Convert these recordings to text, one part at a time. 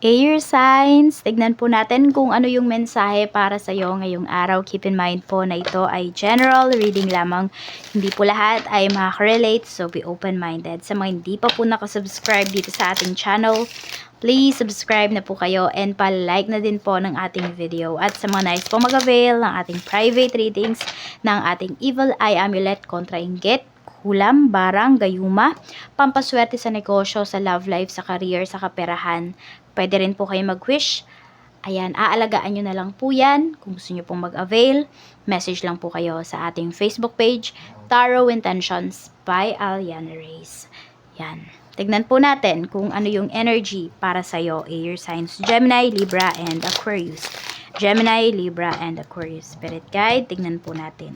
Air signs, tignan po natin kung ano yung mensahe para sa iyo ngayong araw. Keep in mind po na ito ay general reading lamang. Hindi po lahat ay makaka-relate, so be open-minded. Sa mga hindi pa po nakasubscribe dito sa ating channel, please subscribe na po kayo and pa-like na din po ng ating video. At sa mga nais po mag-avail ng ating private readings ng ating Evil Eye Amulet kontra Inggit, Kulam, Barang, Gayuma, pampaswerte sa negosyo, sa love life, sa career, sa kaperahan. Pwede rin po kayo mag-wish. Ayan, aalagaan nyo na lang po yan. Kung gusto nyo pong mag-avail, message lang po kayo sa ating Facebook page, Tarot Intentions by Aliana Reyes. Yan. Tignan po natin kung ano yung energy para sa'yo, air signs, Gemini, Libra, and Aquarius. Gemini, Libra, and Aquarius. Spirit guide, tignan po natin.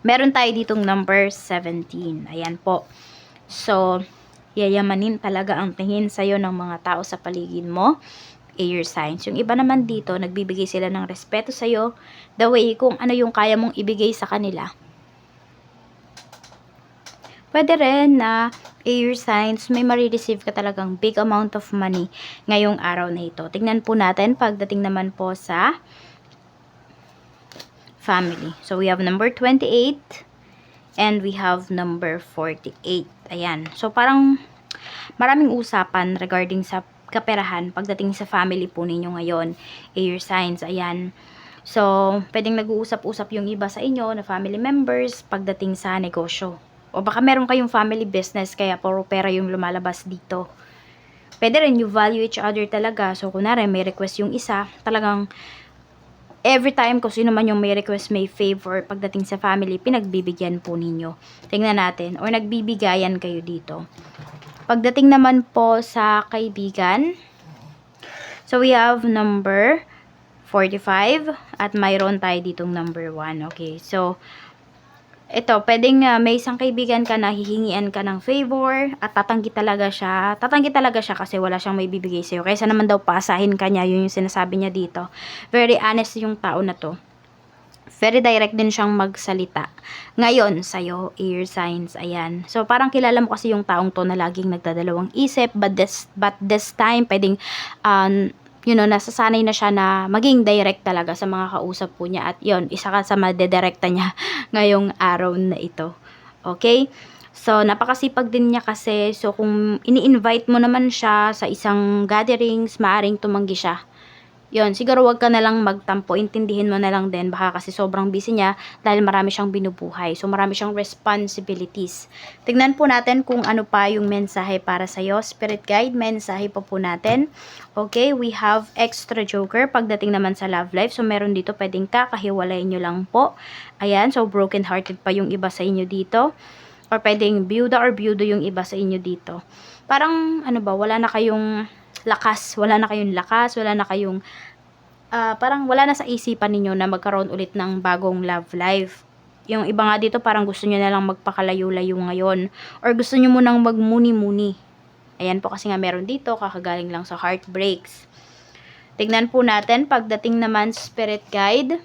Meron tayo ditong number 17. Ayan po. So, yayamanin talaga ang tingin sa'yo ng mga tao sa paligid mo. Air signs. Yung iba naman dito, nagbibigay sila ng respeto sa'yo. The way kung ano yung kaya mong ibigay sa kanila. Pwede rin na air signs, may marireceive ka talagang big amount of money ngayong araw na ito. Tingnan po natin pagdating naman po sa family. So, we have number 28 and we have number 48. Ayan. So, parang maraming usapan regarding sa kaperahan pagdating sa family po ninyo ngayon. Air signs. Ayan. So, pwedeng nag-uusap-usap yung iba sa inyo na family members pagdating sa negosyo. O baka meron kayong family business kaya puro pera yung lumalabas dito. Pwede rin you value each other talaga. So, kunwari may request yung isa, talagang every time kung sino man yung may request, may favor pagdating sa family, pinagbibigyan po ninyo. Tingnan natin. Or nagbibigayan kayo dito. Pagdating naman po sa kaibigan, so we have number 45 at mayroon tayo ditong number 1. Okay, so ito, pwedeng may isang kaibigan ka na hihingian ka ng favor at tatanggi talaga siya. Tatanggi talaga siya kasi wala siyang may bibigay sa'yo. Kaysa naman daw paasahin ka niya, yun yung sinasabi niya dito. Very honest yung tao na to. Very direct din siyang magsalita. Ngayon, sa'yo, air signs, ayan. So, parang kilala mo kasi yung taong to na laging nagdadalawang isip, but this time, pwedeng, nasasanay na siya na maging direct talaga sa mga kausap po niya. At yun, isa ka sa madedirekta niya ngayong araw na ito. Okay? So, napakasipag din niya kasi. So, kung ini-invite mo naman siya sa isang gatherings, maaring tumanggi siya. Yun, siguro wag ka na lang magtampo, intindihin mo na lang din, baka kasi sobrang busy niya dahil marami siyang binubuhay. So, marami siyang responsibilities. Tignan po natin kung ano pa yung mensahe para sa'yo. Spirit guide, mensahe po natin. Okay, we have extra joker pagdating naman sa love life. So, meron dito pwedeng kakahiwalay nyo lang po. Ayan, so broken hearted pa yung iba sa inyo dito. Or pwedeng byuda or byudo yung iba sa inyo dito. Parang, wala na kayong lakas, wala na kayong parang wala na sa isipan ninyo na magkaroon ulit ng bagong love life. Yung iba nga dito parang gusto nyo na lang magpakalayo-layo ngayon or gusto nyo munang magmuni-muni. Ayan po kasi nga meron dito, kakagaling lang sa heartbreaks. Tignan po natin pagdating naman spirit guide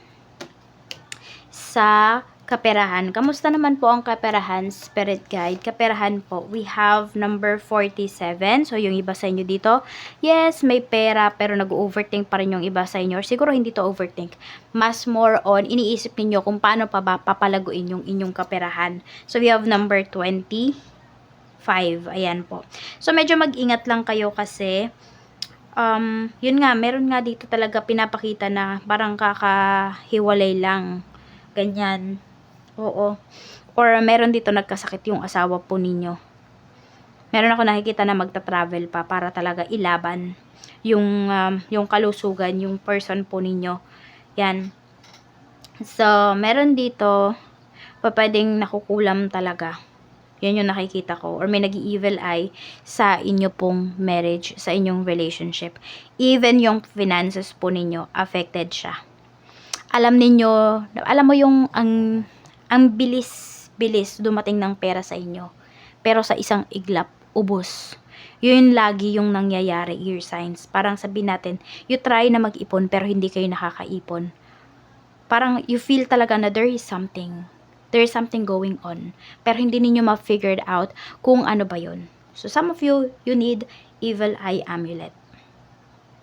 sa kaperahan. Kamusta naman po ang kaperahan, spirit guide? Kaperahan po, we have number 47. So, yung iba sa inyo dito, yes, may pera, pero nag-overthink pa rin yung iba sa inyo. Or siguro hindi to overthink. Mas more on, iniisip niyo kung paano pa ba papalaguin yung inyong kaperahan. So, we have number 25. Ayan po. So, medyo mag-ingat lang kayo kasi, yun nga, meron nga dito talaga pinapakita na parang kakahiwalay lang. Ganyan. Oo. Or meron dito nagkasakit yung asawa po ninyo. Meron ako nakikita na magta-travel pa para talaga ilaban yung kalusugan, yung person po ninyo. Yan. So, meron dito pwedeng nakukulam talaga. Yan yung nakikita ko. Or may nag-evil eye sa inyo pong marriage, sa inyong relationship. Even yung finances po ninyo, affected siya. Alam mo yung ang bilis dumating ng pera sa inyo. Pero sa isang iglap, ubos. Yun lagi yung nangyayari, ear signs. Parang sabihin natin, you try na mag-ipon pero hindi kayo nakakaipon. Parang you feel talaga na there is something going on. Pero hindi ninyo ma-figured out kung ano ba yun. So some of you need evil eye amulet.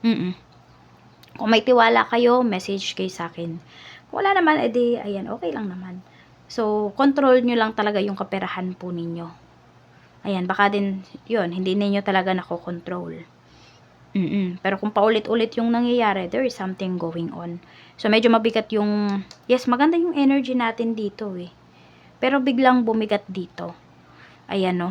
Mm. Kung may tiwala kayo, message kayo sa akin. Kung wala naman, edi, ayan, okay lang naman. So, control nyo lang talaga yung kaperahan po ninyo. Ayan, baka din, yun, hindi ninyo talaga nakokontrol. Pero kung paulit-ulit yung nangyayari, there is something going on. So, medyo mabigat yung, yes, maganda yung energy natin dito eh. Pero biglang bumigat dito. Ayan no.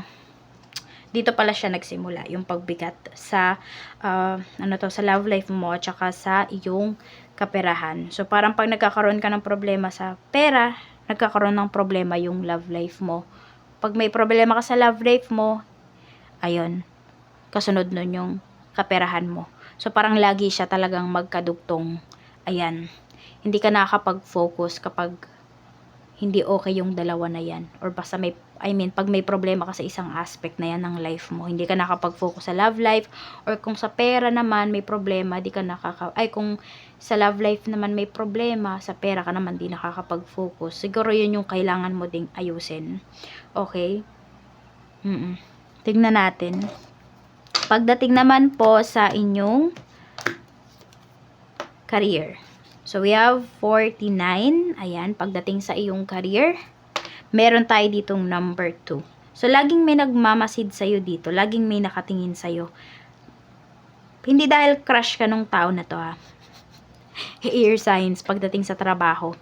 Dito pala siya nagsimula, yung pagbigat sa, sa love life mo at saka sa iyong kaperahan. So, parang pag nagkakaroon ka ng problema sa pera, nagkakaroon ng problema yung love life mo. Pag may problema ka sa love life mo, ayun, kasunod nun yung kaperahan mo. So, parang lagi siya talagang magkadugtong. Ayan, hindi ka nakakapag-focus kapag hindi okay yung dalawa na yan. Or basta pag may problema ka sa isang aspect na yan ng life mo, hindi ka nakapag-focus sa love life, or kung sa pera naman may problema, kung sa love life naman may problema, sa pera ka naman di nakakapag-focus. Siguro yun yung kailangan mo ding ayusin. Okay? Tignan natin. Pagdating naman po sa inyong career. So, we have 49. Ayan, pagdating sa iyong career, meron tayo ditong number 2. So, laging may nagmamasid sa'yo dito. Laging may nakatingin sa'yo. Hindi dahil crush ka nung tao na to ha. Air signs, pagdating sa trabaho.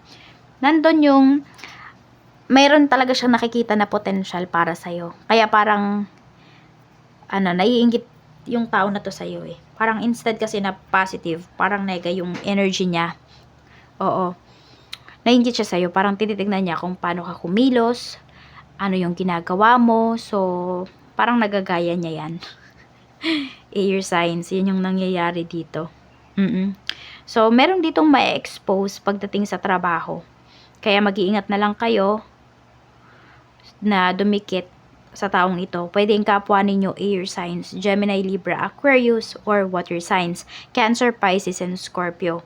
Nandun yung, mayroon talaga siyang nakikita na potential para sa'yo. Kaya parang, naiinggit yung tao na to sa'yo eh. Parang instead kasi na positive, parang nega yung energy niya. Oo. Nainggit siya sa'yo. Parang tinitignan niya kung paano ka kumilos, ano yung ginagawa mo. So, parang nagagaya niya yan. Air signs. Yan yung nangyayari dito. So, meron ditong ma-expose pagdating sa trabaho. Kaya mag-iingat na lang kayo na dumikit sa taong ito. Pwedeng kapwa ninyo air signs, Gemini, Libra, Aquarius, or water signs, Cancer, Pisces, and Scorpio.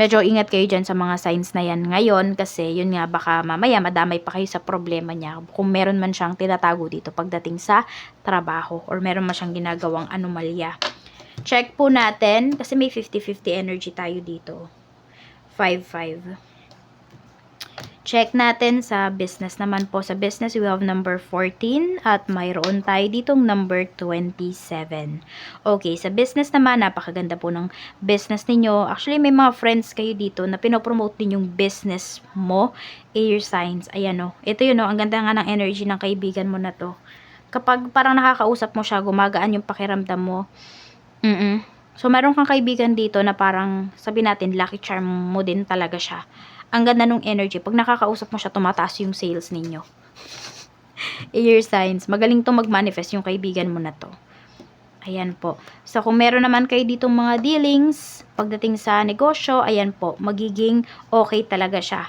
Medyo ingat kayo dyan sa mga signs na yan ngayon kasi yun nga baka mamaya madamay pa kayo sa problema niya kung meron man siyang tinatago dito pagdating sa trabaho or meron man siyang ginagawang anomalya. Check po natin kasi may 50-50 energy tayo dito. 5-5. Check natin sa business naman po. Sa business, we have number 14 at mayroon tayo ditong number 27. Okay, sa business naman, napakaganda po ng business ninyo. Actually, may mga friends kayo dito na pinopromote din yung business mo. Air signs. Ayan o. Ito yun o. Ang ganda nga ng energy ng kaibigan mo na to. Kapag parang nakakausap mo siya, gumagaan yung pakiramdam mo. So, meron kang kaibigan dito na parang, sabi natin, lucky charm mo din talaga siya. Ang ganda nung energy. Pag nakakausap mo siya, tumataas yung sales ninyo. Air signs. Magaling to mag-manifest yung kaibigan mo na to. Ayan po. So, kung meron naman kayo ditong mga dealings, pagdating sa negosyo, ayan po, magiging okay talaga siya.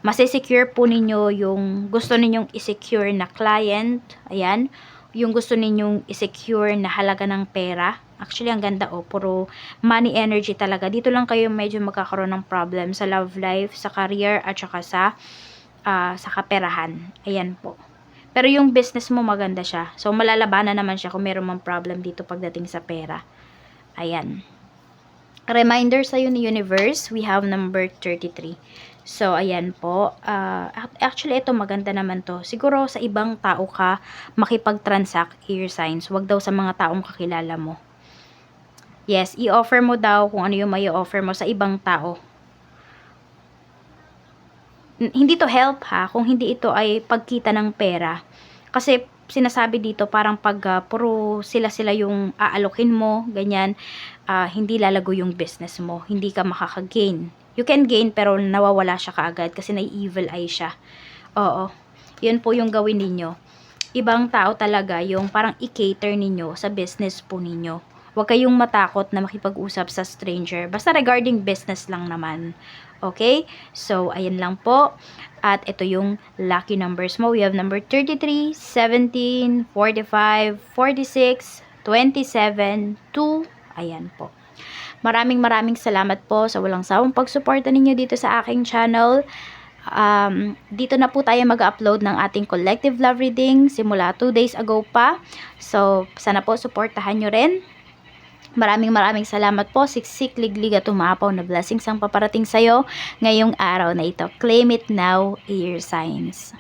Masisecure po ninyo yung gusto ninyong isecure na client. Ayan. Yung gusto ninyong isecure na halaga ng pera. Actually, ang ganda puro money energy talaga. Dito lang kayo medyo magkakaroon ng problem sa love life, sa career, at saka sa kaperahan. Ayan po. Pero yung business mo maganda siya. So, malalabanan naman siya kung meron mang problem dito pagdating sa pera. Ayan. Reminder sa'yo ni Universe, we have number 33. So, ayan po. Actually, ito maganda naman to. Siguro sa ibang tao ka makipag-transact, air signs. Wag daw sa mga taong kakilala mo. Yes, i-offer mo daw kung ano yung may offer mo sa ibang tao. Hindi to help ha, kung hindi ito ay pagkita ng pera. Kasi sinasabi dito parang pag puro sila yung aalokin mo, ganyan, hindi lalago yung business mo. Hindi ka makaka-gain. You can gain pero nawawala siya kaagad kasi na-evil eye siya. Oo, yun po yung gawin ninyo. Ibang tao talaga yung parang i-cater ninyo sa business po ninyo. Huwag kayong matakot na makipag-usap sa stranger. Basta regarding business lang naman. Okay? So, ayan lang po. At ito yung lucky numbers mo. We have number 33, 17, 45, 46, 27, 2. Ayan po. Maraming salamat po sa walang sawang pagsuporta ninyo dito sa aking channel. Dito na po tayo mag-upload ng ating collective love reading simula 2 days ago pa. So, sana po supportahan nyo rin. Maraming salamat po, siksik, liglig at umapaw na blessings ang paparating sa'yo ngayong araw na ito. Claim it now, air signs.